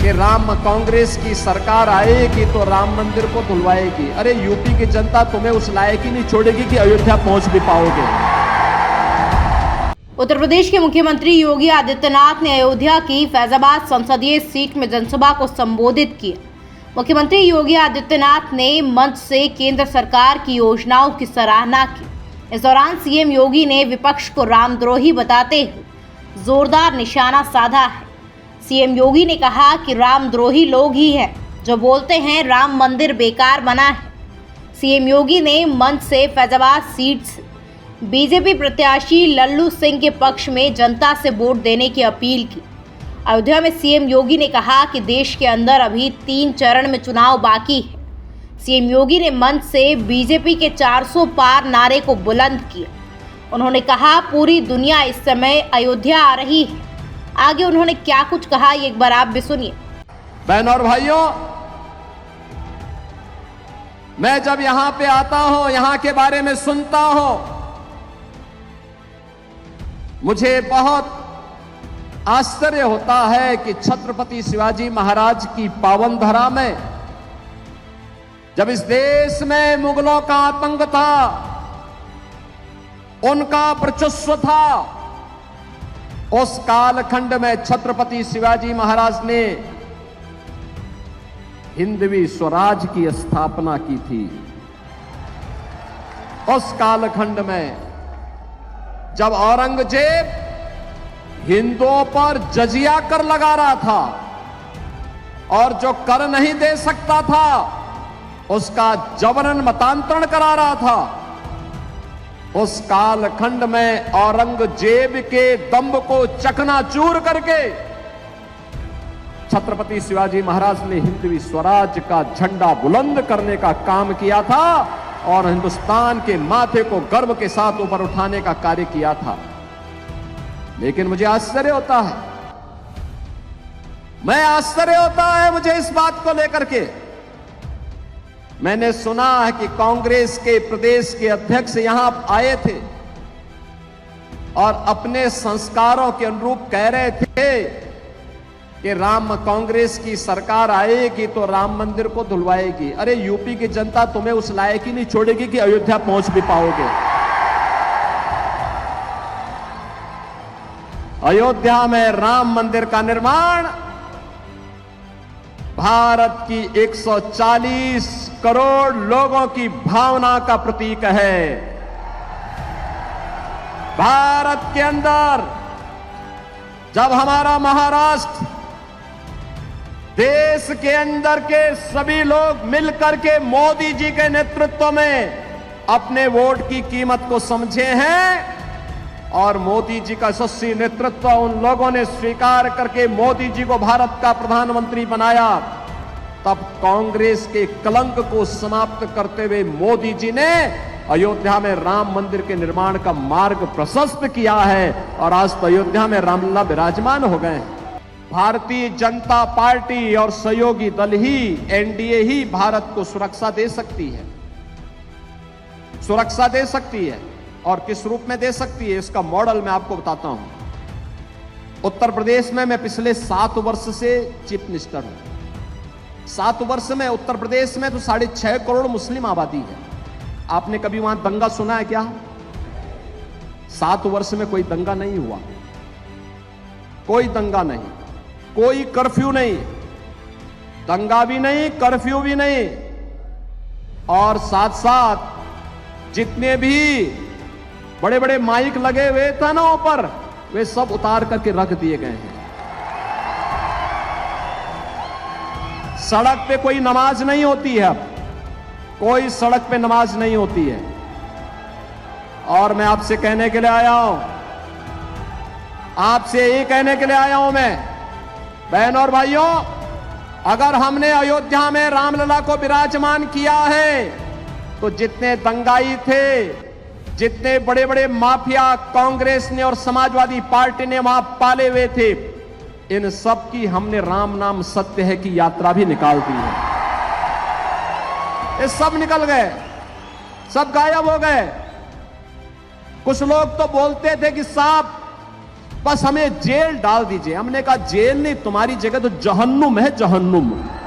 कि कांग्रेस की सरकार आएगी तो राम मंदिर को धुलवाएगी। अरे यूपी की जनता तुम्हें उस लायक ही नहीं छोड़ेगी कि अयोध्या पहुंच भी पाओगे। उत्तर प्रदेश के मुख्यमंत्री योगी आदित्यनाथ ने अयोध्या की फैजाबाद संसदीय सीट में जनसभा को संबोधित किया। मुख्यमंत्री योगी आदित्यनाथ ने मंच से केंद्र सरकार की योजनाओं की सराहना की। इस दौरान सीएम योगी ने विपक्ष को रामद्रोही बताते हुए जोरदार निशाना साधा है। सीएम योगी ने कहा कि रामद्रोही लोग ही हैं जो बोलते हैं राम मंदिर बेकार बना है। सीएम योगी ने मंच से फैजाबाद सीट से बीजेपी प्रत्याशी लल्लू सिंह के पक्ष में जनता से वोट देने की अपील की। अयोध्या में सीएम योगी ने कहा कि देश के अंदर अभी 3 चरण में चुनाव बाकी है। सीएम योगी ने मंच से बीजेपी के 400 पार नारे को बुलंद किया। उन्होंने कहा पूरी दुनिया इस समय अयोध्या आ रही है। आगे उन्होंने क्या कुछ कहा ये एक बार आप भी सुनिए। बहनों और भाइयों, मैं जब यहां पे आता हूं, यहां के बारे में सुनता हूं, मुझे बहुत आश्चर्य होता है कि छत्रपति शिवाजी महाराज की पावन धरा में जब इस देश में मुगलों का आतंक था, उनका वर्चस्व था, उस कालखंड में छत्रपति शिवाजी महाराज ने हिंदवी स्वराज की स्थापना की थी। उस कालखंड में जब औरंगजेब हिंदुओं पर जजिया कर लगा रहा था और जो कर नहीं दे सकता था उसका जबरन मतांतरण करा रहा था, उस कालखंड में औरंगजेब के दंभ को चकनाचूर करके छत्रपति शिवाजी महाराज ने हिंदवी स्वराज का झंडा बुलंद करने का काम किया था और हिंदुस्तान के माथे को गर्व के साथ ऊपर उठाने का कार्य किया था। लेकिन मुझे आश्चर्य होता है, मुझे इस बात को लेकर के, मैंने सुना है कि कांग्रेस के प्रदेश के अध्यक्ष यहां आए थे और अपने संस्कारों के अनुरूप कह रहे थे कि कांग्रेस की सरकार आएगी तो राम मंदिर को धुलवाएगी। अरे यूपी की जनता तुम्हें उस लायक ही नहीं छोड़ेगी कि अयोध्या पहुंच भी पाओगे। अयोध्या में राम मंदिर का निर्माण भारत की 140 करोड़ लोगों की भावना का प्रतीक है। भारत के अंदर जब हमारा महाराष्ट्र, देश के अंदर के सभी लोग मिलकर के मोदी जी के नेतृत्व में अपने वोट की कीमत को समझे हैं और मोदी जी का यशस्वी नेतृत्व उन लोगों ने स्वीकार करके मोदी जी को भारत का प्रधानमंत्री बनाया, तब कांग्रेस के कलंक को समाप्त करते हुए मोदी जी ने अयोध्या में राम मंदिर के निर्माण का मार्ग प्रशस्त किया है और आज तो अयोध्या में रामलला विराजमान हो गए। भारतीय जनता पार्टी और सहयोगी दल ही, एनडीए ही भारत को सुरक्षा दे सकती है। और किस रूप में दे सकती है, इसका मॉडल मैं आपको बताता हूं। उत्तर प्रदेश में मैं पिछले 7 वर्ष से चीफ मिनिस्टर हूं। 7 वर्ष में उत्तर प्रदेश में तो 6.5 करोड़ मुस्लिम आबादी है। आपने कभी वहां दंगा सुना है क्या? 7 वर्ष में कोई दंगा नहीं हुआ, कोई दंगा नहीं, कोई कर्फ्यू नहीं, दंगा भी नहीं, कर्फ्यू भी नहीं। और साथ साथ जितने भी बड़े बड़े माइक लगे हुए थे ना ऊपर, वे सब उतार करके रख दिए गए हैं। सड़क पे कोई नमाज नहीं होती है, अब कोई सड़क पे नमाज नहीं होती है। और मैं आपसे कहने के लिए आया हूं, आपसे ये कहने के लिए आया हूं मैं, बहनों और भाइयों, अगर हमने अयोध्या में रामलला को विराजमान किया है तो जितने दंगाई थे, जितने बड़े बड़े माफिया कांग्रेस ने और समाजवादी पार्टी ने वहां पाले हुए थे, इन सब की हमने राम नाम सत्य है की यात्रा भी निकाल दी है। ये सब निकल गए, सब गायब हो गए। कुछ लोग तो बोलते थे कि साहब बस हमें जेल डाल दीजिए। हमने कहा जेल नहीं, तुम्हारी जगह तो जहन्नुम है, जहन्नुम।